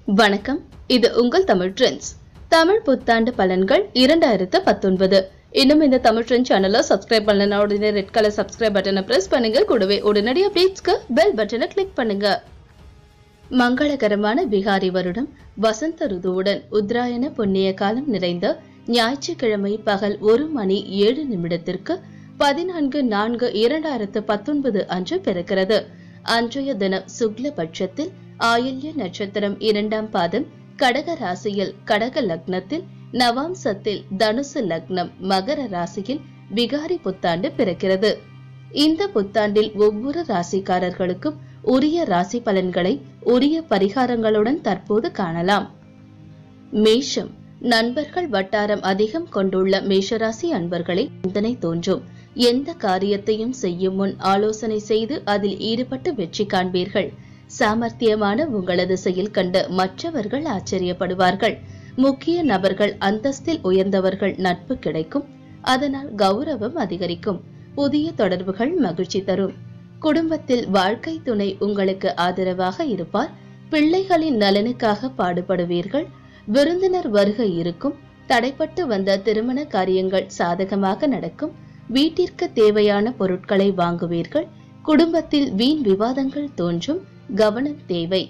வணக்கம். இது உங்கள் தமிழ் ட்ரெண்ட்ஸ். தமிழ் புத்தாண்டு பலன்கள் 2019. இன்னும் இந்த தமிழ் ட்ரெண்ட் சேனலை சப்ஸ்கிரைப் பண்ணலனா உடனே ரெட் கலர் சப்ஸ்கிரைப் பட்டனை பிரஸ் பண்ணுங்க. கூடவே உடனடி அப்டேட்ஸ்க்கு பெல் பட்டனை கிளிக் பண்ணுங்க. மங்களகரமான பிகாரி வருடம் வசந்த ருதுவுடன் உத்தராயண புண்ணிய காலம் நிறைந்த ஞாயிற்றுக்கிழமை பகல் 1:07 14/4/2019 அன்று பிறக்கிறது. அன்றைய தினம் சுக்ல பட்சத்தில் ஆயில்ய நட்சத்திரம் 2ஆம் பாதம் கடக ராசியில் கடக லக்னத்தில் நவாம்சத்தில் தனுசு லக்னம் மகர ராசியில் பிகாரி புத்தாண்டு பிறக்கிறது. இந்த புத்தாண்டில் ஒவ்வொரு ராசிக்காரர்களுக்கும் உரிய ராசி பலன்களை உரிய பரிகாரங்களுடன் தற்போது காணலாம். மேஷம். நண்பர்கள் வட்டாரம் அதிகம் கொண்டுள்ள மேஷராசி அன்பர்களை சிந்தனை தோன்றும். எந்த காரியத்தையும் செய்யும் முன் ஆலோசனை செய்து அதில் ஈடுபட்டு வெற்றி காண்பீர்கள். சாமர்த்தியமான உங்களது செயல் கண்டு மற்றவர்கள் ஆச்சரியப்படுவார்கள். முக்கிய நபர்கள் அந்தஸ்தில் உயர்ந்தவர்கள் நட்பு கிடைக்கும். அதனால் கௌரவம் அதிகரிக்கும். புதிய தொடர்புகள் மகிழ்ச்சி தரும். குடும்பத்தில் வாழ்க்கை துணை உங்களுக்கு ஆதரவாக இருப்பார். பிள்ளைகளின் நலனுக்காக பாடுபடுவீர்கள். விருந்தினர் வருகை இருக்கும். தடைப்பட்டு வந்த திருமண காரியங்கள் சாதகமாக நடக்கும். வீட்டிற்கு தேவையான பொருட்களை வாங்குவீர்கள். குடும்பத்தில் வீண் விவாதங்கள் தோன்றும். கவனம் தேவை.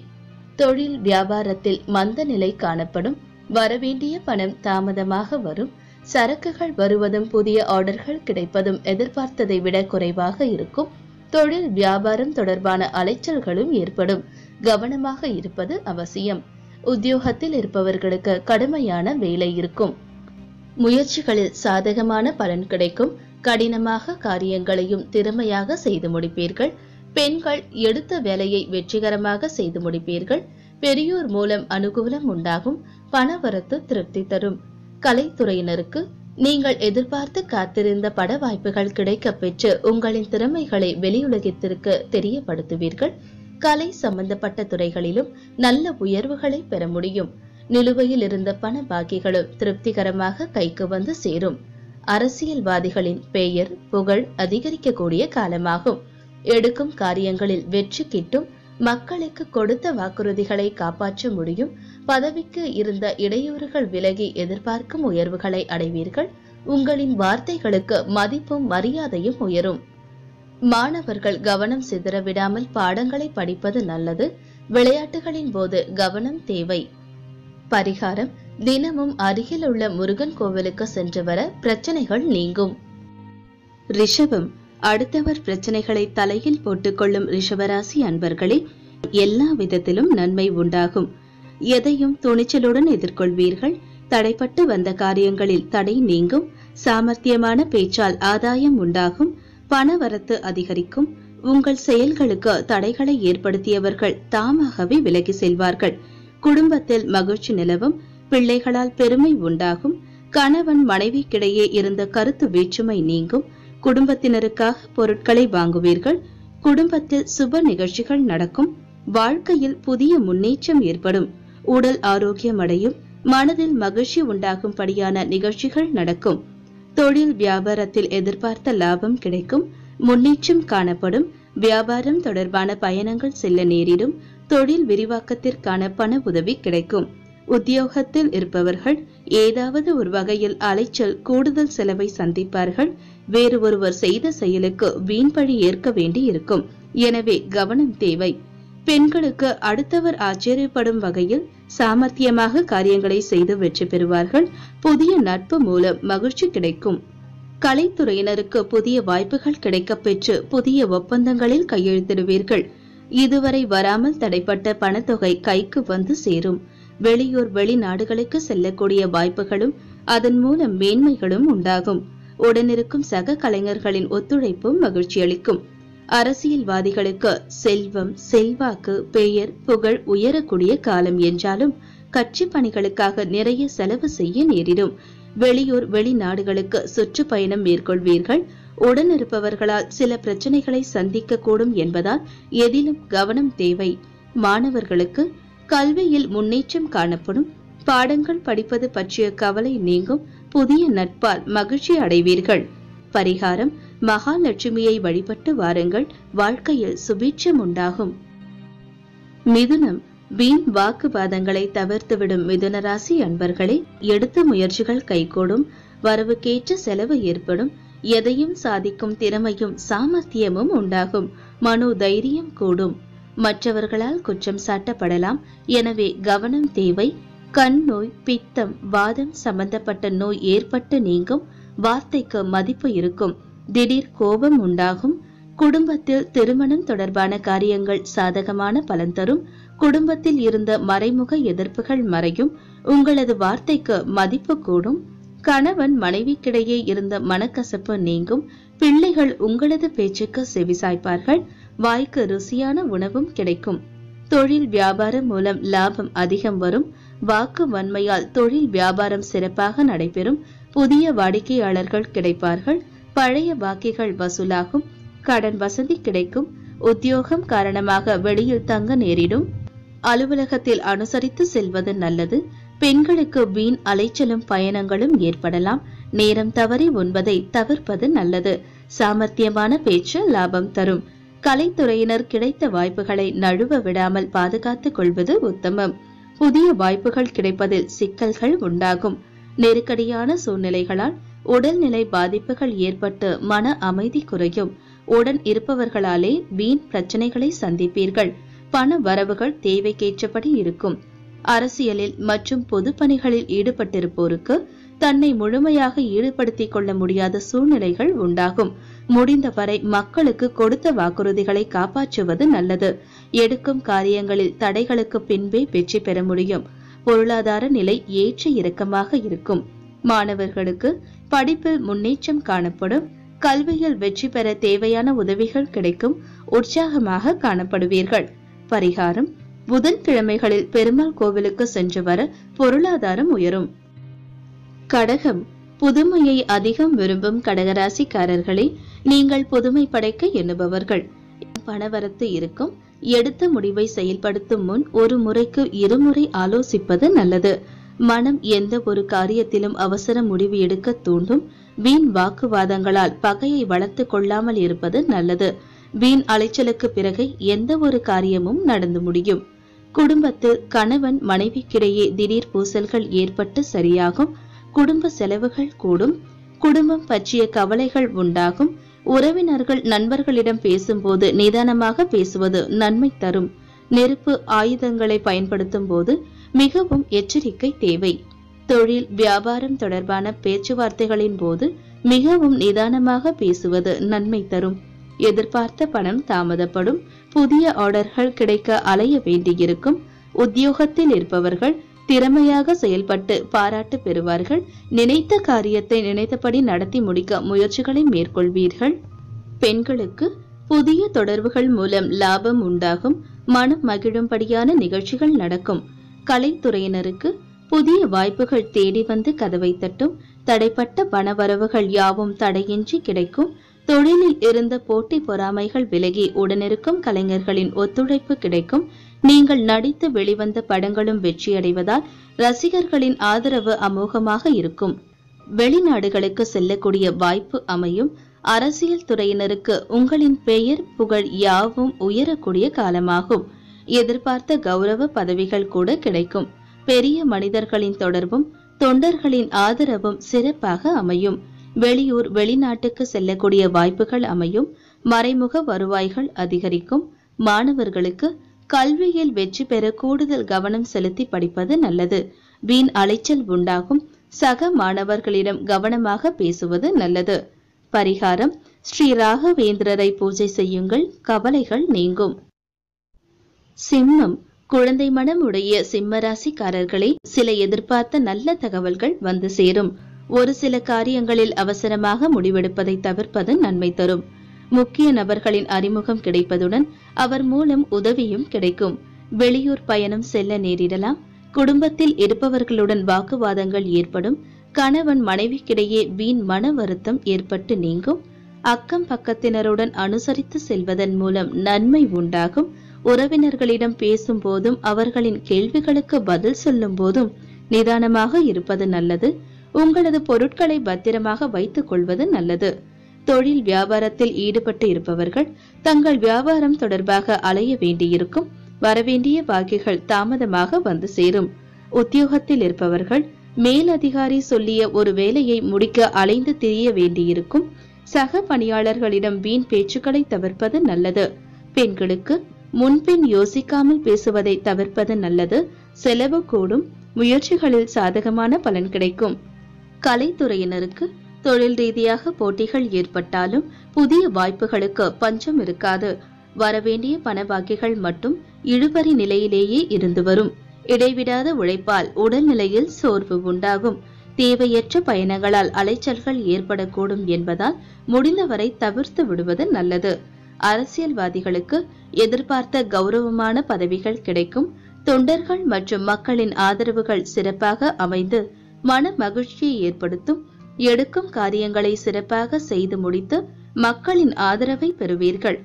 தொழில் வியாபாரத்தில் மந்த நிலை காணப்படும். வரவேண்டிய பணம் தாமதமாக வரும். சரக்குகள் வருவதும் புதிய ஆர்டர்கள் கிடைப்பதும் எதிர்பார்த்ததை விட குறைவாக இருக்கும். தொழில் வியாபாரம் தொடர்பான அலைச்சல்களும் ஏற்படும். கவனமாக இருப்பது அவசியம். உத்தியோகத்தில் இருப்பவர்களுக்கு கடுமையான வேலை இருக்கும். முயற்சிகளில் சாதகமான பலன் கிடைக்கும். கடினமாக காரியங்களையும் திறமையாக செய்து முடிப்பீர்கள். பெண்கள் எடுத்த வேலையை வெற்றிகரமாக செய்து முடிப்பீர்கள். பெரியோர் மூலம் அனுகூலம் உண்டாகும். பணவரத்து திருப்தி தரும். கலைத்துறையினருக்கு நீங்கள் எதிர்பார்த்து காத்திருந்த பட வாய்ப்புகள் கிடைக்க பெற்று உங்களின் திறமைகளை வெளியுலகத்திற்கு தெரியப்படுத்துவீர்கள். கலை சம்பந்தப்பட்ட துறைகளிலும் நல்ல உயர்வுகளை பெற முடியும். நிலுவையில் இருந்த பண பாக்கிகளும் திருப்திகரமாக கைக்கு வந்து சேரும். அரசியல்வாதிகளின் பெயர் புகழ் அதிகரிக்கக்கூடிய காலமாகும். எடுக்கும் காரியங்களில் வெற்றி கிட்டும். மக்களுக்கு கொடுத்த வாக்குறுதிகளை காப்பாற்ற முடியும். பதவிக்கு இருந்த இடையூறுகள் விலகி எதிர்பார்க்கும் உயர்வுகளை அடைவீர்கள். உங்களின் வார்த்தைகளுக்கு மதிப்பும் மரியாதையும் உயரும். மாணவர்கள் கவனம் சிதறவிடாமல் பாடங்களை படிப்பது நல்லது. விளையாட்டுகளின் போது கவனம் தேவை. பரிகாரம். தினமும் அருகில் உள்ள முருகன் கோவிலுக்கு சென்று வர பிரச்சனைகள் நீங்கும். ரிஷபம். அடுத்தவர் பிரச்சனைகளை தலையில் போட்டுக்கொள்ளும் ரிஷபராசி அன்பர்களே, எல்லா விதத்திலும் நன்மை உண்டாகும். எதையும் துணிச்சலுடன் எதிர்கொள்வீர்கள். தடைப்பட்டு வந்த காரியங்களில் தடை நீங்கும். சாமர்த்தியமான பேச்சால் ஆதாயம் உண்டாகும். பணவரத்து அதிகரிக்கும். உங்கள் செயல்களுக்கு தடைகளை ஏற்படுத்தியவர்கள் தாமாகவே விலகி செல்வார்கள். குடும்பத்தில் மகிழ்ச்சி நிலவும். பிள்ளைகளால் பெருமை உண்டாகும். கணவன் மனைவிக்கிடையே இருந்த கருத்து வேற்றுமை நீங்கும். குடும்பத்தினருக்காக பொருட்களை வாங்குவீர்கள். குடும்பத்தில் சுப நிகழ்ச்சிகள் நடக்கும். வாழ்க்கையில் புதிய முன்னேற்றம் ஏற்படும். உடல் ஆரோக்கியம் அடையும். மனதில் மகிழ்ச்சி உண்டாகும்படியான நிகழ்ச்சிகள் நடக்கும். தொழில் வியாபாரத்தில் எதிர்பார்த்த லாபம் கிடைக்கும். முன்னேற்றம் காணப்படும். வியாபாரம் தொடர்பான பயணங்கள் செல்ல நேரிடும். தொழில் விரிவாக்கத்திற்கான பண உதவி கிடைக்கும். உத்தியோகத்தில் இருப்பவர்கள் ஏதாவது ஒரு வகையில் அலைச்சல் கூடுதல் செலவை சந்திப்பார்கள். வேறு ஒருவர் செய்த செயலுக்கு வீண்பழி ஏற்க வேண்டி இருக்கும். எனவே கவனம் தேவை. பெண்களுக்கு அடுத்தவர் ஆச்சரியப்படும் வகையில் சாமர்த்தியமாக காரியங்களை செய்து வெற்றி பெறுவார்கள். புதிய நட்பு மூலம் மகிழ்ச்சி கிடைக்கும். கலைத்துறையினருக்கு புதிய வாய்ப்புகள் கிடைக்க பெற்று புதிய ஒப்பந்தங்களில் கையெழுத்திடுவீர்கள். இதுவரை வராமல் தடைப்பட்ட பணத்தொகை கைக்கு வந்து சேரும். வெளியூர் வெளிநாடுகளுக்கு செல்லக்கூடிய வாய்ப்புகளும் அதன் மூலம் மேன்மைகளும் உண்டாகும். உடனிருக்கும் சக கலைஞர்களின் ஒத்துழைப்பும் மகிழ்ச்சி அளிக்கும். அரசியல்வாதிகளுக்கு செல்வம் செல்வாக்கு பெயர் புகழ் உயரக்கூடிய காலம் என்றாலும் கட்சி பணிகளுக்காக நிறைய செலவு செய்ய நேரிடும். வெளியூர் வெளிநாடுகளுக்கு சுற்றுப்பயணம் மேற்கொள்வீர்கள். உடனிருப்பவர்களால் சில பிரச்சனைகளை சந்திக்க கூடும் என்பதால் எதிலும் கவனம் தேவை. மாணவர்களுக்கு கல்வியில் முன்னேற்றம் காணப்படும். பாடங்கள் படிப்பது பற்றிய கவலை நீங்கும். புதிய நட்பால் மகிழ்ச்சி அடைவீர்கள். பரிகாரம். மகாலட்சுமியை வழிபட்டு வாருங்கள். வாழ்க்கையில் சுபீட்சம் உண்டாகும். மிதுனம். வீண் வாக்குவாதங்களை தவிர்த்துவிடும் மிதுன ராசி அன்பர்களே, எடுத்த முயற்சிகள் கைகூடும். வரவுக்கேற்ற செலவு ஏற்படும். எதையும் சாதிக்கும் திறமையும் சாமர்த்தியமும் உண்டாகும். மனோ தைரியம் கூடும். மற்றவர்களால் குற்றம் சாட்டப்படலாம். எனவே கவனம் தேவை. கண் நோய், பித்தம், வாதம் சம்பந்தப்பட்ட நோய் ஏற்பட்டு நீங்கும். வார்த்தைக்கு மதிப்பு இருக்கும். திடீர் கோபம் உண்டாகும். குடும்பத்தில் திருமணம் தொடர்பான காரியங்கள் சாதகமான பலன் தரும். குடும்பத்தில் இருந்த மறைமுக எதிர்ப்புகள் மறையும். உங்களது வார்த்தைக்கு மதிப்பு கூடும். கணவன் மனைவிக்கிடையே இருந்த மனக்கசப்பு நீங்கும். பிள்ளைகள் உங்களது பேச்சுக்கு செவிசாய்ப்பார்கள். வாய்க்கு ருசியான உணவும் கிடைக்கும். தொழில் வியாபாரம் மூலம் லாபம் அதிகம் வரும். வாக்கு வன்மையால் தொழில் வியாபாரம் சிறப்பாக நடைபெறும். புதிய வாடிக்கையாளர்கள் கிடைப்பார்கள். பழைய பாக்கிகள் வசூலாகும். கடன் வசதி கிடைக்கும். உத்தியோகம் காரணமாக வெளியில் தங்க நேரிடும். அலுவலகத்தில் அனுசரித்து செல்வது நல்லது. பெண்களுக்கு வீண் அலைச்சலும் பயணங்களும் ஏற்படலாம். நேரம் தவறி உண்பதை தவிர்ப்பது நல்லது. சாமர்த்தியமான பேச்சு லாபம் தரும். கலைத்துறையினர் கிடைத்த வாய்ப்புகளை நழுவ விடாமல் பாதுகாத்துக் கொள்வது உத்தமம். புதிய வாய்ப்புகள் கிடைப்பதில் சிக்கல்கள் உண்டாகும். நெருக்கடியான சூழ்நிலைகளால் உடல்நிலை பாதிப்புகள் ஏற்பட்டு மன அமைதி குறையும். உடன் இருப்பவர்களாலே வீண் பிரச்சனைகளை சந்திப்பீர்கள். பண வரவுகள் தேவைக்கேற்றபடி இருக்கும். அரசியலில் மற்றும் பொது பணிகளில் ஈடுபட்டிருப்போருக்கு தன்னை முழுமையாக ஈடுபடுத்திக் கொள்ள முடியாத சூழ்நிலைகள் உண்டாகும். முடிந்தவரை மக்களுக்கு கொடுத்த வாக்குறுதிகளை காப்பாற்றுவது நல்லது. எடுக்கும் காரியங்களில் தடைகளுக்கு பின்பே வெற்றி பெற முடியும். பொருளாதார நிலை ஏற்ற இறக்கமாக இருக்கும். மாணவர்களுக்கு படிப்பில் முன்னேற்றம் காணப்படும். கல்வியில் வெற்றி பெற தேவையான உதவிகள் கிடைக்கும். உற்சாகமாக காணப்படுவீர்கள். பரிகாரம்: புதன்கிழமைகளில் பெருமாள் கோவிலுக்கு சென்று வர பொருளாதாரம் உயரும். கடகம், புதுமையை அதிகம் விரும்பும் கடகராசிக்காரர்களே, நீங்கள் புதுமை படைக்க எண்ணுபவர்கள். பணவரத்து இருக்கும். எடுத்த முடிவை செயல்படுத்தும் முன் ஒரு முறைக்கு இருமுறை ஆலோசிப்பது நல்லது. மனம் எந்த ஒரு காரியத்திலும் அவசர முடிவு எடுக்க தூண்டும். வீண் வாக்குவாதங்களால் பகையை வளர்த்து கொள்ளாமல் இருப்பது நல்லது. வீண் அலைச்சலுக்கு பிறகு எந்த ஒரு காரியமும் நடந்து முடியும். குடும்பத்தில் கணவன் மனைவிக்கிடையே திடீர் பூசல்கள் ஏற்பட்டு சரியாகும். குடும்ப செலவுகள் கூடும். குடும்பம் பற்றிய கவலைகள் உண்டாகும். உறவினர்கள் நண்பர்களிடம் பேசும்போது நிதானமாக பேசுவது நன்மை தரும். நெருப்பு ஆயுதங்களை பயன்படுத்தும் போது மிகவும் எச்சரிக்கை தேவை. தொழில் வியாபாரம் தொடர்பான பேச்சுவார்த்தைகளின் போது மிகவும் நிதானமாக பேசுவது நன்மை தரும். எதிர்பார்த்த பணம் தாமதப்படும். புதிய ஆர்டர்கள் கிடைக்க அலைய வேண்டியிருக்கும். உத்தியோகத்தில் இருப்பவர்கள் திறமையாக செயல்பட்டு பாராட்டு பெறுவார்கள். நினைத்த காரியத்தை நினைத்தபடி நடத்தி முடிக்க முயற்சிகளை மேற்கொள்வீர்கள். பெண்களுக்கு புதிய தொடர்புகள் மூலம் லாபம் உண்டாகும். மனம் மகிழும்படியான நிகழ்ச்சிகள் நடக்கும். கலைத்துறையினருக்கு புதிய வாய்ப்புகள் தேடி வந்து கதவை தட்டும். தடைப்பட்ட பணவரவுகள் யாவும் தடையின்றி கிடைக்கும். தொழிலில் இருந்த போட்டி பொறாமைகள் விலகி உடனிருக்கும் கலைஞர்களின் ஒத்துழைப்பு கிடைக்கும். நீங்கள் நடித்து வெளிவந்த படங்களும் வெற்றியடைவதால் ரசிகர்களின் ஆதரவு அமோகமாக இருக்கும். வெளிநாடுகளுக்கு செல்லக்கூடிய வாய்ப்பு அமையும். அரசியல் துறையினருக்கு உங்களின் பெயர் புகழ் யாவும் உயரக்கூடிய காலமாகும். எதிர்பார்த்த கௌரவ பதவிகள் கூட கிடைக்கும். பெரிய மனிதர்களின் தொடர்பும் தொண்டர்களின் ஆதரவும் சிறப்பாக அமையும். வெளியூர் வெளிநாட்டுக்கு செல்லக்கூடிய வாய்ப்புகள் அமையும். மறைமுக வருவாய்கள் அதிகரிக்கும். மாணவர்களுக்கு கல்வியில் வெற்றி பெற கூடுதல் கவனம் செலுத்தி படிப்பது நல்லது. வீண் அலைச்சல் உண்டாகும். சக மாணவர்களிடம் கவனமாக பேசுவது நல்லது. பரிகாரம்: ஸ்ரீ ராகவேந்திரரை பூஜை செய்யுங்கள். கவலைகள் நீங்கும். சிம்மம், குழந்தை மனம் உடைய சிம்மராசிக்காரர்களே, சில எதிர்பார்த்த நல்ல தகவல்கள் வந்து சேரும். ஒரு சில காரியங்களில் அவசரமாக முடிவெடுப்பதை தவிர்ப்பது நன்மை தரும். முக்கிய நபர்களின் அறிமுகம் கிடைப்பதுடன் அவர் மூலம் உதவியும் கிடைக்கும். வெளியூர் பயணம் செல்ல நேரிடலாம். குடும்பத்தில் இருப்பவர்களுடன் வாக்குவாதங்கள் ஏற்படும். கணவன் மனைவிக்கிடையே வீண் மன வருத்தம் ஏற்பட்டு நீங்கும். அக்கம் பக்கத்தினருடன் அனுசரித்து செல்வதன் மூலம் நன்மை உண்டாகும். உறவினர்களிடம் பேசும் போதும் அவர்களின் கேள்விகளுக்கு பதில் சொல்லும் போதும் நிதானமாக இருப்பது நல்லது. உங்களது பொருட்களை பத்திரமாக வைத்துக் கொள்வது நல்லது. தொழில் வியாபாரத்தில் ஈடுபட்டு இருப்பவர்கள் தங்கள் வியாபாரம் தொடர்பாக அலைய வேண்டியிருக்கும். வரவேண்டிய பாக்கிகள் தாமதமாக வந்து சேரும். உத்தியோகத்தில் இருப்பவர்கள் மேலதிகாரி சொல்லிய ஒரு வேலையை முடிக்க அலைந்து திரிய வேண்டியிருக்கும். சக பணியாளர்களிடம் வீண் பேச்சுக்களை தவிர்ப்பது நல்லது. பெண்களுக்கு முன்பின் யோசிக்காமல் பேசுவதை தவிர்ப்பது நல்லது. செலவு கூடும். முயற்சிகளில் சாதகமான பலன் கிடைக்கும். கலைத்துறையினருக்கு தொழில் ரீதியாக போட்டிகள் ஏற்பட்டாலும் புதிய வாய்ப்புகளுக்கு பஞ்சம் இருக்காது. வரவேண்டிய பணபாக்கிகள் மட்டும் இழுபறி நிலையிலேயே இருந்து வரும். இடைவிடாத உழைப்பால் உடல்நிலையில் சோர்வு உண்டாகும். தேவையற்ற பயணங்களால் அலைச்சல்கள் ஏற்படக்கூடும் என்பதால் முடிந்தவரை தவிர்த்து விடுவது நல்லது. அரசியல்வாதிகளுக்கு எதிர்பார்த்த கௌரவமான பதவிகள் கிடைக்கும். தொண்டர்கள் மற்றும் மக்களின் ஆதரவுகள் சிறப்பாக அமைந்து மன மகிழ்ச்சியை ஏற்படுத்தும். எடுக்கும் காரியங்களை சிறப்பாக செய்து முடித்து மக்களின் ஆதரவை பெறுவீர்கள்.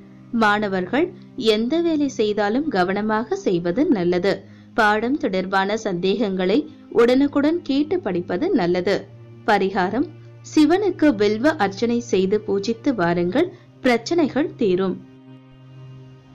மாணவர்கள் எந்த வேலை செய்தாலும் கவனமாக செய்வது நல்லது. பாடம் தொடர்பான சந்தேகங்களை உடனுக்குடன் கேட்டு படிப்பது நல்லது. பரிகாரம்: சிவனுக்கு வில்வ அர்ச்சனை செய்து பூஜித்து வாருங்கள். பிரச்சனைகள் தீரும்.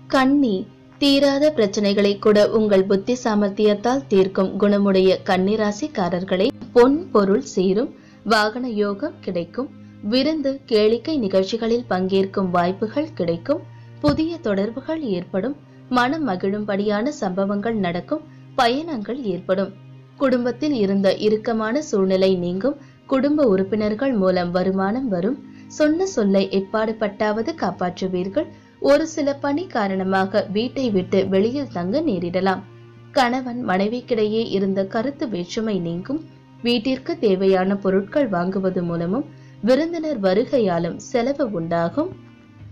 கன்னி, தீராத பிரச்சனைகளை கூட உங்கள் புத்தி சாமர்த்தியத்தால் தீர்க்கும் குணமுடைய கன்னிராசிக்காரர்களை பொன் பொருள் சேரும். வாகன யோகம் கிடைக்கும். விருந்து கேளிக்கை நிகழ்ச்சிகளில் பங்கேற்கும் வாய்ப்புகள் கிடைக்கும். புதிய தொடர்புகள் ஏற்படும். மனம் மகிழும்படியான சம்பவங்கள் நடக்கும். பயணங்கள் ஏற்படும். குடும்பத்தில் இருந்த இறுக்கமான சூழ்நிலை நீங்கும். குடும்ப உறுப்பினர்கள் மூலம் வருமானம் வரும். சொன்ன சொல்லை எப்பாடுபட்டாவது காப்பாற்றுவீர்கள். ஒரு சில பணி காரணமாக வீட்டை விட்டு வெளியில் தங்க நேரிடலாம். கணவன் மனைவிக்கிடையே இருந்த கருத்து வேற்றுமை நீங்கும். வீட்டிற்கு தேவையான பொருட்கள் வாங்குவது மூலமும் விருந்தினர் வருகையாலும் செலவு உண்டாகும்.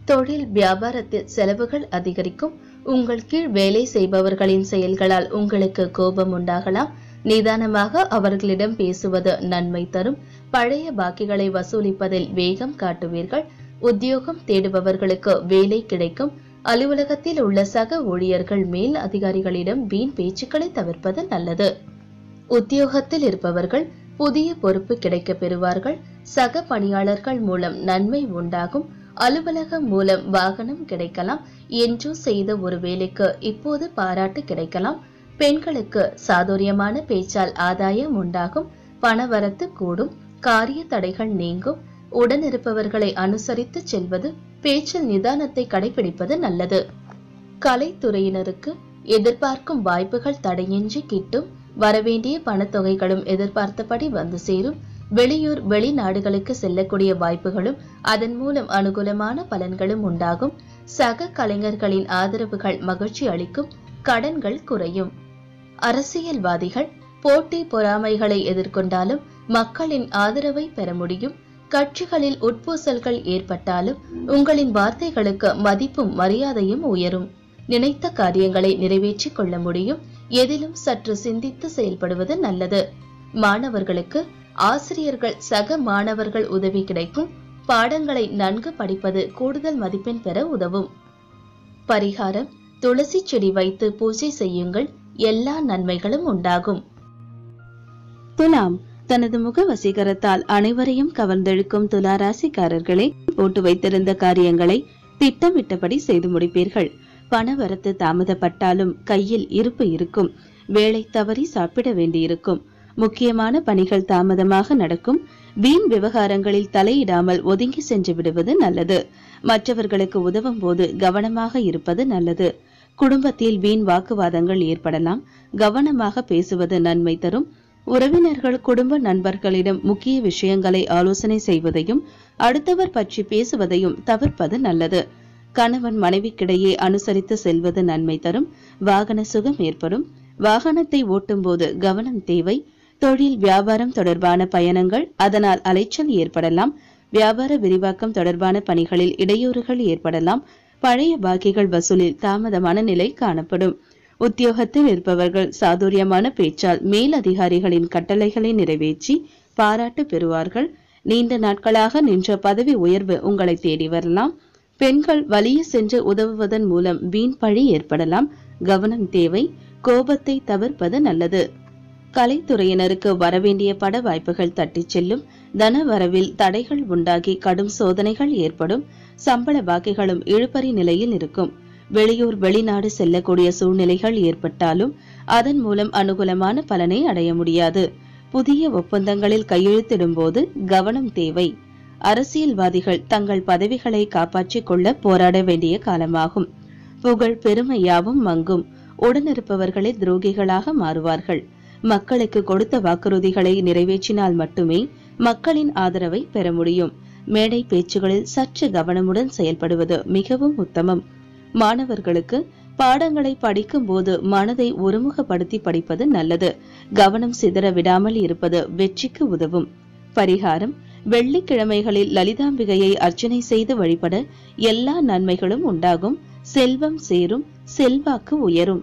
தொழில் வியாபாரத்தில் செலவுகள் அதிகரிக்கும். உங்கள் கீழ் வேலை செய்பவர்களின் செயல்களால் உங்களுக்கு கோபம் உண்டாகலாம். நிதானமாக அவர்களிடம் பேசுவது நன்மை தரும். பழைய பாக்கிகளை வசூலிப்பதில் வேகம் காட்டுவீர்கள். உத்தியோகம் தேடுபவர்களுக்கு வேலை கிடைக்கும். அலுவலகத்தில் உள்ள சக ஊழியர்கள் மேல் அதிகாரிகளிடம் வீண் பேச்சுக்களை தவிர்ப்பது நல்லது. உத்தியோகத்தில் இருப்பவர்கள் புதிய பொறுப்பு கிடைக்க பெறுவார்கள். சக பணியாளர்கள் மூலம் நன்மை உண்டாகும். அலுவலகம் மூலம் வாகனம் கிடைக்கலாம். என்றோ செய்த ஒரு வேலைக்கு இப்போது பாராட்டு கிடைக்கலாம். பெண்களுக்கு சாதுரியமான பேச்சால் ஆதாயம் உண்டாகும். பணவரத்து கூடும். காரிய தடைகள் நீங்கும். உடனிருப்பவர்களை அனுசரித்து செல்வது, பேச்சில் நிதானத்தை கடைபிடிப்பது நல்லது. கலைத்துறையினருக்கு எதிர்பார்க்கும் வாய்ப்புகள் தடையின்றி கிட்டும். வரவேண்டிய பணத்தொகைகளும் எதிர்பார்த்தபடி வந்து சேரும். வெளியூர் வெளிநாடுகளுக்கு செல்லக்கூடிய வாய்ப்புகளும் அதன் மூலம் அனுகூலமான பலன்களும் உண்டாகும். சக கலைஞர்களின் ஆதரவுகள் மகிழ்ச்சி அளிக்கும். கடன்கள் குறையும். அரசியல்வாதிகள் போட்டி பொறாமைகளை எதிர்கொண்டாலும் மக்களின் ஆதரவை பெற முடியும். கட்சிகளில் உட்பூசல்கள் ஏற்பட்டாலும் உங்களின் வார்த்தைகளுக்கு மதிப்பும் மரியாதையும் உயரும். நினைத்த காரியங்களை நிறைவேற்றிக் கொள்ள முடியும். எதிலும் சற்று சிந்தித்து செயல்படுவது நல்லது. மாணவர்களுக்கு ஆசிரியர்கள் சக மாணவர்கள் உதவி கிடைக்கும். பாடங்களை நன்கு படிப்பது கூடுதல் மதிப்பெண் பெற உதவும். பரிகாரம்: துளசி செடி வைத்து பூஜை செய்யுங்கள். எல்லா நன்மைகளும் உண்டாகும். துலாம், தனது முக வசீகரத்தால் அனைவரையும் கவர்ந்தெழுக்கும் துளாராசிக்காரர்களே, போட்டு வைத்திருந்த காரியங்களை திட்டமிட்டபடி செய்து முடிப்பீர்கள். பணவரத்து தாமதப்பட்டாலும் கையில் இருப்பு இருக்கும். வேலை தவறி சாப்பிட வேண்டியிருக்கும். முக்கியமான பணிகள் தாமதமாக நடக்கும். வீண் விவகாரங்களில் தலையிடாமல் ஒதுங்கி சென்று விடுவது நல்லது. மற்றவர்களுக்கு உதவும் போது கவனமாக இருப்பது நல்லது. குடும்பத்தில் வீண் வாக்குவாதங்கள் ஏற்படலாம். கவனமாக பேசுவது நன்மை தரும். உறவினர்கள் குடும்ப நண்பர்களிடம் முக்கிய விஷயங்களை ஆலோசனை செய்வதையும் அடுத்தவர் பற்றி பேசுவதையும் தவிர்ப்பது நல்லது. கணவன் மனைவிக்கிடையே அனுசரித்து செல்வது நன்மை தரும். வாகன சுகம் ஏற்படும். வாகனத்தை ஓட்டும் போது கவனம் தேவை. தொழில் வியாபாரம் தொடர்பான பயணங்கள், அதனால் அலைச்சல் ஏற்படலாம். வியாபார விரிவாக்கம் தொடர்பான பணிகளில் இடையூறுகள் ஏற்படலாம். பழைய பாக்கிகள் வசூலில் தாமதமான நிலை காணப்படும். உத்தியோகத்தில் இருப்பவர்கள் சாதுரியமான பேச்சால் மேலதிகாரிகளின் கட்டளைகளை நிறைவேற்றி பாராட்டு பெறுவார்கள். நீண்ட நாட்களாக நின்ற பதவி உயர்வு உங்களை தேடி வரலாம். பெண்கள் வலிய சென்று உதவுவதன் மூலம் வீண் பழி ஏற்படலாம். கவனம் தேவை. கோபத்தை தவிர்ப்பது நல்லது. கலைத்துறையினருக்கு வரவேண்டிய பட வாய்ப்புகள் தட்டிச் செல்லும். தன வரவில் தடைகள் உண்டாகி கடும் சோதனைகள் ஏற்படும். சம்பள பாக்கிகளும் இழுபறி நிலையில் இருக்கும். வெளியூர் வெளிநாடு செல்லக்கூடிய சூழ்நிலைகள் ஏற்பட்டாலும் அதன் மூலம் அனுகூலமான பலனை அடைய முடியாது. புதிய ஒப்பந்தங்களில் கையெழுத்திடும் போது கவனம் தேவை. அரசியல்வாதிகள் தங்கள் பதவிகளை காப்பாற்றிக் கொள்ள போராட வேண்டிய காலமாகும். புகழ் பெருமையாவும் மங்கும். உடனிருப்பவர்களே துரோகிகளாக மாறுவார்கள். மக்களுக்கு கொடுத்த வாக்குறுதிகளை நிறைவேற்றினால் மட்டுமே மக்களின் ஆதரவை பெற முடியும். மேடை பேச்சுகளில் சற்று கவனமுடன் செயல்படுவது மிகவும் உத்தமம். மாணவர்களுக்கு பாடங்களை படிக்கும் போது மனதை ஒருமுகப்படுத்தி படிப்பது நல்லது. கவனம் சிதற விடாமல் இருப்பது வெற்றிக்கு உதவும். பரிகாரம்: வெள்ளிக்கிழமைகளில் லலிதாம்பிகையை அர்ச்சனை செய்து வழிபட எல்லா நன்மைகளும் உண்டாகும். செல்வம் சேரும், செல்வாக்கு உயரும்.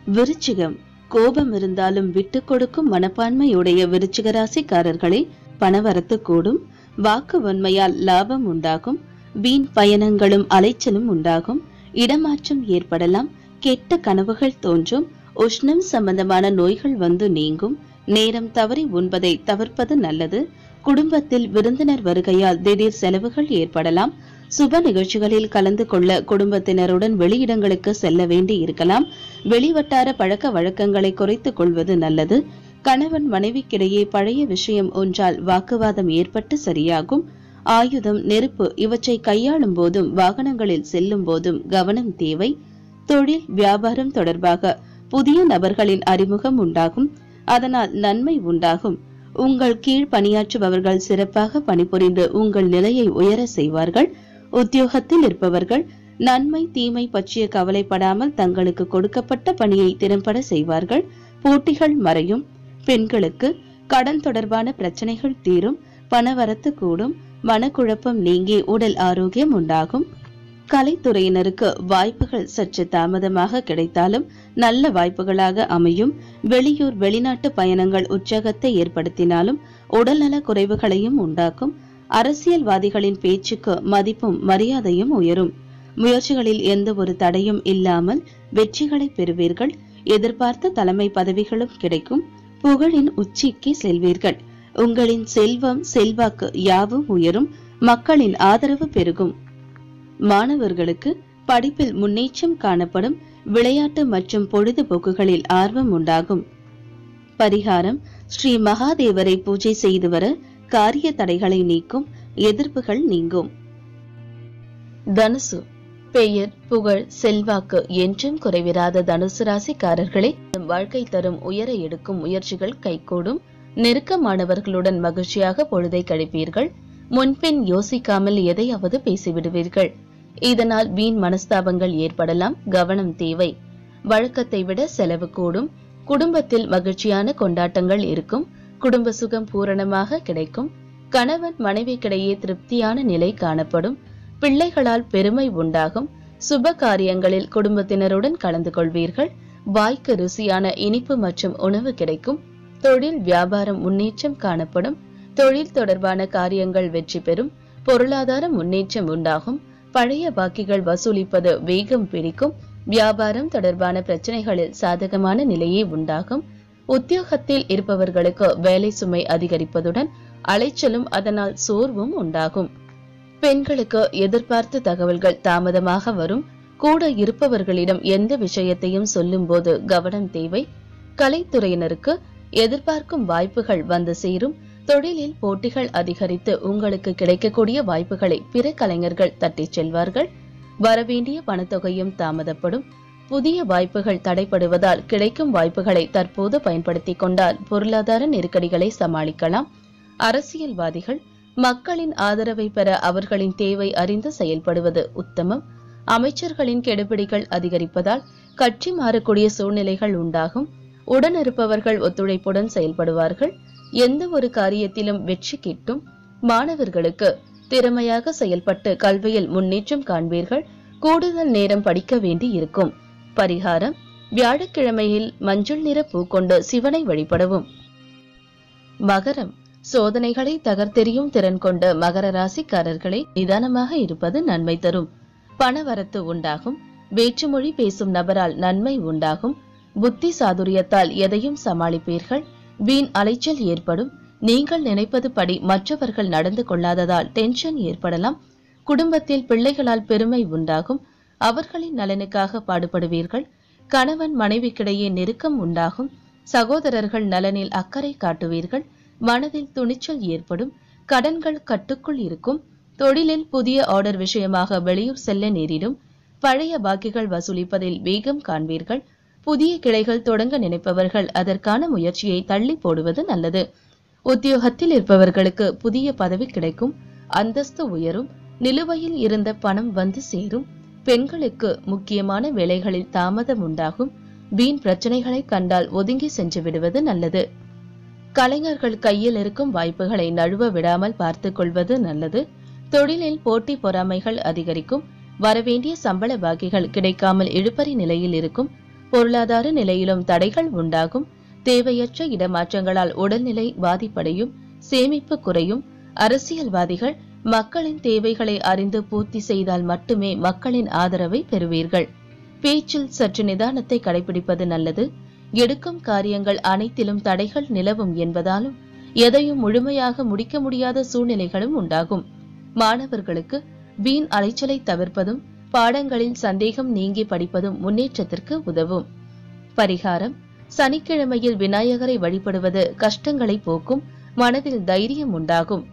விருச்சிகம். கோபம் இருந்தாலும் விட்டுக் கொடுக்கும் மனப்பான்மையுடைய விருச்சிக ராசிக்காரர்களே, பணவரத்து கூடும். வாக்கு வன்மையால் லாபம் உண்டாகும். வீண் பயணங்களும் அலைச்சலும் உண்டாகும். இடமாற்றம் ஏற்படலாம். கெட்ட கனவுகள் தோன்றும். உஷ்ணம் சம்பந்தமான நோய்கள் வந்து நீங்கும். நேரம் தவறி உண்பதை தவிர்ப்பது நல்லது. குடும்பத்தில் விருந்தினர் வருகையால் திடீர் செலவுகள் ஏற்படலாம். சுப நிகழ்ச்சிகளில் கலந்து கொள்ள குடும்பத்தினருடன் வெளியிடங்களுக்கு செல்ல வேண்டி இருக்கலாம். வெளிவட்டார பழக்க வழக்கங்களை குறைத்துக் கொள்வது நல்லது. கணவன் மனைவிக்கிடையே பழைய விஷயம் ஒன்றால் வாக்குவாதம் ஏற்பட்டு சரியாகும். ஆயுதம், நெருப்பு இவற்றை கையாளும் போதும் வாகனங்களில் செல்லும் போதும் கவனம் தேவை. தொழில் வியாபாரம் தொடர்பாக புதிய நபர்களின் அறிமுகம் உண்டாகும். அதனால் நன்மை உண்டாகும். உங்கள் கீழ் பணியாற்றுபவர்கள் சிறப்பாக பணிபுரிந்து உங்கள் நிலையை உயர செய்வார்கள். உத்தியோகத்தில் இருப்பவர்கள் நன்மை தீமை பற்றிய கவலைப்படாமல் தங்களுக்கு கொடுக்கப்பட்ட பணியை திறம்பட செய்வார்கள். போட்டிகள் மறையும். பெண்களுக்கு கடன் தொடர்பான பிரச்சனைகள் தீரும். பணவரத்து கூடும். மனக்குழப்பம் நீங்கி உடல் ஆரோக்கியம் உண்டாகும். கலைத்துறையினருக்கு வாய்ப்புகள் சற்று தாமதமாக கிடைத்தாலும் நல்ல வாய்ப்புகளாக அமையும். வெளியூர் வெளிநாட்டு பயணங்கள் உற்சாகத்தை ஏற்படுத்தினாலும் உடல்நல குறைவுகளையும் உண்டாக்கும். அரசியல்வாதிகளின் பேச்சுக்கு மதிப்பும் மரியாதையும் உயரும். முயற்சிகளில் எந்த ஒரு தடையும் இல்லாமல் வெற்றிகளை பெறுவீர்கள். எதிர்பார்த்த தலைமை பதவிகளும் கிடைக்கும். புகழின் உச்சிக்கு செல்வீர்கள். உங்களின் செல்வம் செல்வாக்கு யாவும் உயரும். மக்களின் ஆதரவு பெருகும். மாணவர்களுக்கு படிப்பில் முன்னேற்றம் காணப்படும். விளையாட்டு மற்றும் பொழுதுபோக்குகளில் ஆர்வம் உண்டாகும். பரிகாரம்: ஸ்ரீ மகாதேவரை பூஜை செய்து வர காரிய தடைகளை நீக்கும். எதிர்ப்புகள் நீங்கும். தனுசு. பெயர், புகழ், செல்வாக்கு என்றும் குறைவிராத தனுசு ராசிக்காரர்களே, வாழ்க்கை தரும் உயர எடுக்கும் முயற்சிகள் கைகூடும். நெருக்கமானவர்களுடன் மகிழ்ச்சியாக பொழுதை கழிப்பீர்கள். முன்பின் யோசிக்காமல் எதையாவது பேசிவிடுவீர்கள். இதனால் வீண் மனஸ்தாபங்கள் ஏற்படலாம். கவனம் தேவை. வழக்கத்தை விட செலவு கூடும். குடும்பத்தில் மகிழ்ச்சியான கொண்டாட்டங்கள் இருக்கும். குடும்ப சுகம் பூரணமாக கிடைக்கும். கணவன் மனைவிக்கிடையே திருப்தியான நிலை காணப்படும். பிள்ளைகளால் பெருமை உண்டாகும். சுப காரியங்களில் குடும்பத்தினருடன் கலந்து கொள்வீர்கள். வாய்க்கு ருசியான இனிப்பு மற்றும் உணவு கிடைக்கும். தொழில் வியாபாரம் முன்னேற்றம் காணப்படும். தொழில் தொடர்பான காரியங்கள் வெற்றி பெறும். பொருளாதார முன்னேற்றம் உண்டாகும். பழைய பாக்கிகள் வசூலிப்பது வேகம் பிடிக்கும். வியாபாரம் தொடர்பான பிரச்சனைகளில் சாதகமான நிலையே உண்டாகும். உத்தியோகத்தில் இருப்பவர்களுக்கு வேலை சுமை அதிகரிப்பதுடன் அலைச்சலும் அதனால் சோர்வும் உண்டாகும். பெண்களுக்கு எதிர்பார்த்த தகவல்கள் தாமதமாக வரும். கூட இருப்பவர்களிடம் எந்த விஷயத்தையும் சொல்லும் போது கவனம் தேவை. கலைத்துறையினருக்கு எதிர்பார்க்கும் வாய்ப்புகள் வந்து சேரும். தொழிலில் போட்டிகள் அதிகரித்து உங்களுக்கு கிடைக்கக்கூடிய வாய்ப்புகளை பிற கலைஞர்கள் தட்டிச் செல்வார்கள். வரவேண்டிய பணத்தொகையும் தாமதப்படும். புதிய வாய்ப்புகள் தடைப்படுவதால் கிடைக்கும் வாய்ப்புகளை தற்போது பயன்படுத்திக் கொண்டால் பொருளாதார நெருக்கடிகளை சமாளிக்கலாம். அரசியல்வாதிகள் மக்களின் ஆதரவை பெற அவர்களின் தேவை அறிந்து செயல்படுவது உத்தமம். அமைச்சர்களின் கெடுபிடிகள் அதிகரிப்பதால் கட்சி மாறக்கூடிய சூழ்நிலைகள் உண்டாகும். உடனிருப்பவர்கள் ஒத்துழைப்புடன் செயல்படுவார்கள். எந்த ஒரு காரியத்திலும் வெற்றி கிட்டும். மாணவர்களுக்கு திறமையாக செயல்பட்டு கல்வியில் முன்னேற்றம் காண்பீர்கள். கூடுதல் நேரம் படிக்க வேண்டி இருக்கும். பரிகாரம்: வியாழக்கிழமையில் மஞ்சள் நிற பூ கொண்டு சிவனை வழிபடவும். மகரம். சோதனைகளை தகர்த்தெறியும் திறன் கொண்ட மகர ராசிக்காரர்களை நிதானமாக இருப்பது நன்மை தரும். பணவரத்து உண்டாகும். வேற்றுமொழி பேசும் நபரால் நன்மை உண்டாகும். புத்தி சாதுரியத்தால் எதையும் சமாளிப்பீர்கள். வீண் அலைச்சல் ஏற்படும். நீங்கள் நினைப்பது படி மற்றவர்கள் நடந்து கொள்ளாததால் டென்ஷன் ஏற்படலாம். குடும்பத்தில் பிள்ளைகளால் பெருமை உண்டாகும். அவர்களின் நலனுக்காக பாடுபடுவீர்கள். கணவன் மனைவிக்கிடையே நெருக்கம் உண்டாகும். சகோதரர்கள் நலனில் அக்கறை காட்டுவீர்கள். மனதில் துணிச்சல் ஏற்படும். கடன்கள் கட்டுக்குள் இருக்கும். தொழிலில் புதிய ஆர்டர் விஷயமாக வெளியூர் செல்ல நேரிடும். பழைய பாக்கிகள் வசூலிப்பதில் வேகம் காண்பீர்கள். புதிய கிளைகள் தொடங்க நினைப்பவர்கள் அதற்கான முயற்சியை தள்ளி போடுவது நல்லது. உத்தியோகத்தில் இருப்பவர்களுக்கு புதிய பதவி கிடைக்கும். அந்தஸ்து உயரும். நிலுவையில் இருந்த பணம் வந்து சேரும். பெண்களுக்கு முக்கியமான வேலைகளில் தாமதம் உண்டாகும். வீண் பிரச்சனைகளை கண்டால் ஒதுங்கி சென்று விடுவது நல்லது. கலைஞர்கள் கையில் இருக்கும் வாய்ப்புகளை நழுவ விடாமல் பார்த்துக் கொள்வது நல்லது. தொழிலில் போட்டி பொறாமைகள் அதிகரிக்கும். வரவேண்டிய சம்பள பாக்கிகள் கிடைக்காமல் இழுபறி நிலையில் இருக்கும். பொருளாதார நிலையிலும் தடைகள் உண்டாகும். தேவையற்ற இடமாற்றங்களால் உடல்நிலை பாதிப்படையும். சேமிப்பு குறையும். அரசியல்வாதிகள் மக்களின் தேவைகளை அறிந்து பூர்த்தி செய்தால் மட்டுமே மக்களின் ஆதரவை பெறுவீர்கள். பேச்சில் சற்று நிதானத்தை கடைபிடிப்பது நல்லது. எடுக்கும் காரியங்கள் அனைத்திலும் தடைகள் நிலவும் என்பதாலும் எதையும் முழுமையாக முடிக்க முடியாத சூழ்நிலைகளும் உண்டாகும். மாணவர்களுக்கு வீண் அலைச்சலை தவிர்ப்பதும் பாடங்களில் சந்தேகம் நீங்கி படிப்பதும் முன்னேற்றத்திற்கு உதவும். பரிகாரம்: சனிக்கிழமையில் விநாயகரை வழிபடுவது கஷ்டங்களை போக்கும். மனதில் தைரியம் உண்டாகும்.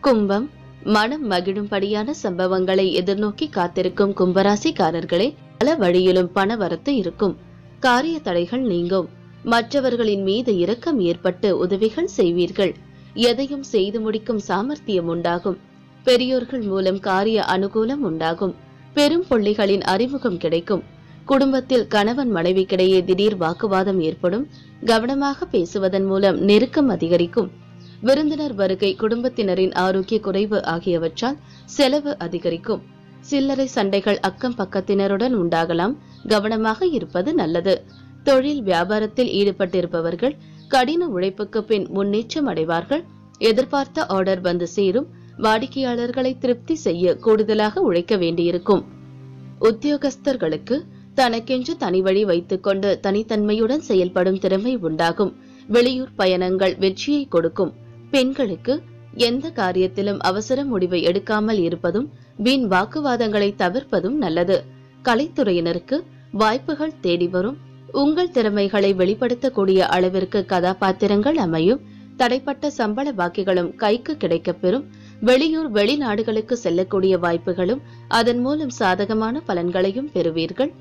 கும்பம். மனம் மகிழும்படியான சம்பவங்களை எதிர்நோக்கி காத்திருக்கும் கும்பராசிக்காரர்களே, பல வழியிலும் பண வரத்து இருக்கும். காரிய தடைகள் நீங்கும். மற்றவர்களின் மீது இரக்கம் ஏற்பட்டு உதவிகள் செய்வீர்கள். எதையும் செய்து முடிக்கும் சாமர்த்தியம் உண்டாகும். பெரியோர்கள் மூலம் காரிய அனுகூலம் உண்டாகும். பெரும் புள்ளிகளின் அறிமுகம் கிடைக்கும். குடும்பத்தில் கணவன் மனைவிக்கிடையே திடீர் வாக்குவாதம் ஏற்படும். கவனமாக பேசுவதன் மூலம் நெருக்கம் அதிகரிக்கும். விருந்தினர் வருகை, குடும்பத்தினரின் ஆரோக்கிய குறைவு ஆகியவற்றால் செலவு அதிகரிக்கும். சில்லறை சண்டைகள் அக்கம் பக்கத்தினருடன் உண்டாகலாம். கவனமாக இருப்பது நல்லது. தொழில் வியாபாரத்தில் ஈடுபட்டிருப்பவர்கள் கடின உழைப்புக்கு பின் முன்னேற்றம் அடைவார்கள். எதிர்பார்த்த ஆர்டர் வந்து சேரும். வாடிக்கையாளர்களை திருப்தி செய்ய கூடுதலாக உழைக்க வேண்டியிருக்கும். உத்தியோகஸ்தர்களுக்கு தனக்கென்று தனி வழி வைத்துக் கொண்டு தனித்தன்மையுடன் செயல்படும் திறமை உண்டாகும். வெளியூர் பயணங்கள் வெற்றியை கொடுக்கும். பெண்களுக்கு எந்த காரியத்திலும் அவசர முடிவை எடுக்காமல் இருப்பதும் வீண் வாக்குவாதங்களை தவிர்ப்பதும் நல்லது. கலைத்துறையினருக்கு வாய்ப்புகள் தேடி வரும். உங்கள் திறமைகளை வெளிப்படுத்தக்கூடிய அளவிற்கு கதாபாத்திரங்கள் அமையும். தடைப்பட்ட சம்பள பாக்கிகளும் கைக்கு கிடைக்கப்பெறும். வெளியூர் வெளிநாடுகளுக்கு செல்லக்கூடிய வாய்ப்புகளும் அதன் மூலம் சாதகமான பலன்களையும் பெறுவீர்கள்.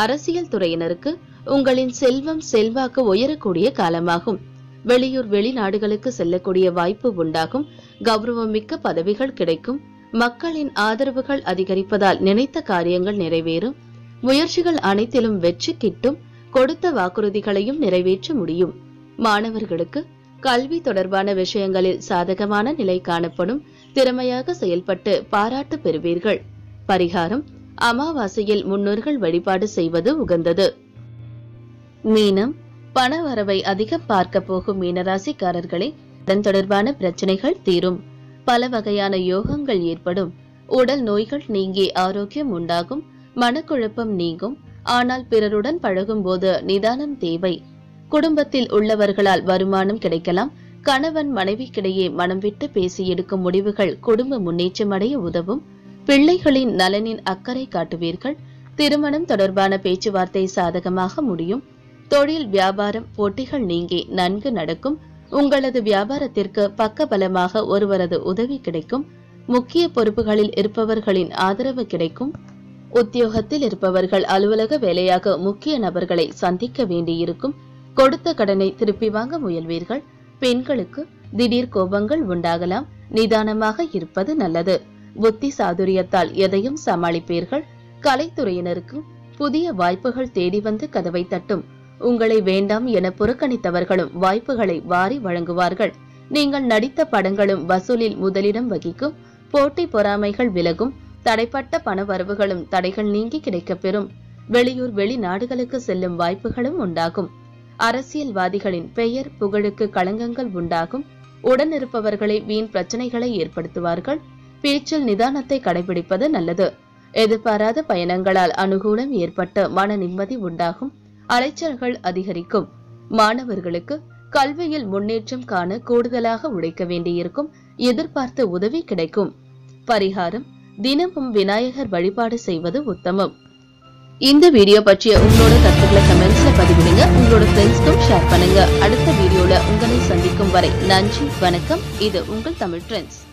அரசியல் துறையினருக்கு உங்களின் செல்வம் செல்வாக்கு உயரக்கூடிய காலமாகும். வெளியூர் வெளிநாடுகளுக்கு செல்லக்கூடிய வாய்ப்பு உண்டாகும். கௌரவம் மிக்க பதவிகள் கிடைக்கும். மக்களின் ஆதரவுகள் அதிகரிப்பதால் நினைத்த காரியங்கள் நிறைவேறும். முயற்சிகள் அனைத்திலும் வெற்றி கிட்டும். கொடுத்த வாக்குறுதிகளையும் நிறைவேற்ற முடியும். மாணவர்களுக்கு கல்வி தொடர்பான விஷயங்களில் சாதகமான நிலை காணப்படும். திறமையாக செயல்பட்டு பாராட்டு பெறுவீர்கள். பரிகாரம்: அமாவாசையில் முன்னோர்கள் வழிபாடு செய்வது உகந்தது. மீனம். பண வரவை அதிகம் பார்க்க போகும் மீனராசிக்காரர்களே, அதன் தொடர்பான பிரச்சனைகள் தீரும். பல வகையான யோகங்கள் ஏற்படும். உடல் நோய்கள் நீங்கி ஆரோக்கியம் உண்டாகும். மனக்குழப்பம் நீங்கும். ஆனால் பிறருடன் பழகும் போது நிதானம் தேவை. குடும்பத்தில் உள்ளவர்களால் வருமானம் கிடைக்கலாம். கணவன் மனைவிக்கிடையே மனம் விட்டு பேசி எடுக்கும் முடிவுகள் குடும்ப முன்னேற்றம் அடைய உதவும். பிள்ளைகளின் நலனின் அக்கறை காட்டுவீர்கள். திருமணம் தொடர்பான பேச்சுவார்த்தை சாதகமாக முடியும். தொழில் வியாபாரம் போட்டிகள் நீங்கி நன்கு நடக்கும். உங்களது வியாபாரத்திற்கு பக்கபலமாக ஒருவரது உதவி கிடைக்கும். முக்கிய பொறுப்புகளில் இருப்பவர்களின் ஆதரவு கிடைக்கும். உத்தியோகத்தில் இருப்பவர்கள் அலுவலக வேலையாக முக்கிய நபர்களை சந்திக்க வேண்டியிருக்கும். கொடுத்த கடனை திருப்பி வாங்க முயல்வீர்கள். பெண்களுக்கு திடீர் கோபங்கள் உண்டாகலாம். நிதானமாக இருப்பது நல்லது. புத்தி சாதுரியத்தால் எதையும் சமாளிப்பீர்கள். கலைத்துறையினருக்கு புதிய வாய்ப்புகள் தேடி வந்து கதவை தட்டும். உங்களை வேண்டாம் என புறக்கணித்தவர்களும் வாய்ப்புகளை வாரி வழங்குவார்கள். நீங்கள் நடித்த படங்களும் வசூலில் முதலிடம் வகிக்கும். போட்டி பொறாமைகள் விலகும். தடைப்பட்ட பண வரவுகளும் தடைகள் நீங்கி கிடைக்கப்பெறும். வெளியூர் வெளிநாடுகளுக்கு செல்லும் வாய்ப்புகளும் உண்டாகும். அரசியல்வாதிகளின் பெயர் புகழுக்கு களங்கங்கள் உண்டாகும். உடனிருப்பவர்களை வீண் பிரச்சனைகளை ஏற்படுத்துவார்கள். பேச்சில் நிதானத்தை கடைபிடிப்பது நல்லது. எதிர்பாராத பயணங்களால் அனுகூலம் ஏற்பட்டு மன நிம்மதி உண்டாகும். அலைச்சல்கள் அதிகரிக்கும். மாணவர்களுக்கு கல்வியில் முன்னேற்றம் காண கூடுதலாக உழைக்க வேண்டியிருக்கும். எதிர்பார்த்த உதவி கிடைக்கும். பரிகாரம்: தினமும் விநாயகர் வழிபாடு செய்வது உத்தமம். இந்த வீடியோ பற்றிய உங்களோட கருத்துக்களை கமெண்ட்ஸ்ல பதிவிடுங்க. உங்களோட ஃப்ரெண்ட்ஸ்க்கும் ஷேர் பண்ணுங்க. அடுத்த வீடியோல உங்களை சந்திக்கும் வரை நன்றி, வணக்கம். இது உங்கள் தமிழ் ட்ரெண்ட்ஸ்.